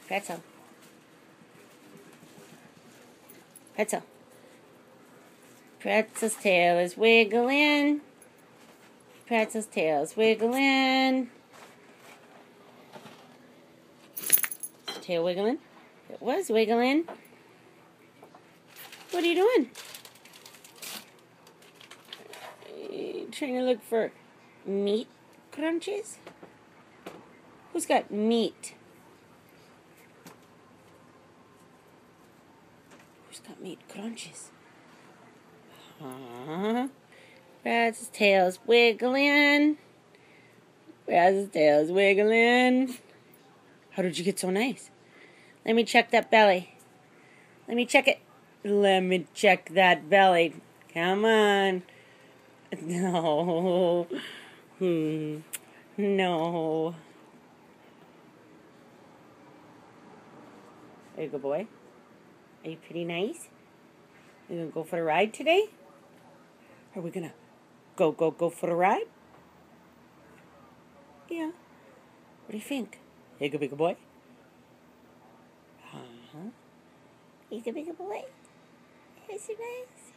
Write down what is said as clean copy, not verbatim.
Pretzel. Pretzel. Pretzel's tail is wiggling. Pretzel's tail is wiggling. Tail wiggling? It was wiggling. What are you doing? Trying to look for meat crunches? Who's got meat? Who's got meat crunches? Brad's tail's wiggling. Brad's tail's wiggling. How did you get so nice? Let me check that belly. Let me check it. Let me check that belly. Come on. No. No. Are you a good boy? Are you pretty nice? You gonna go for a ride today? Are we gonna go for a ride? Yeah. What do you think? Are you a big boy? He's a big boy. Is he nice?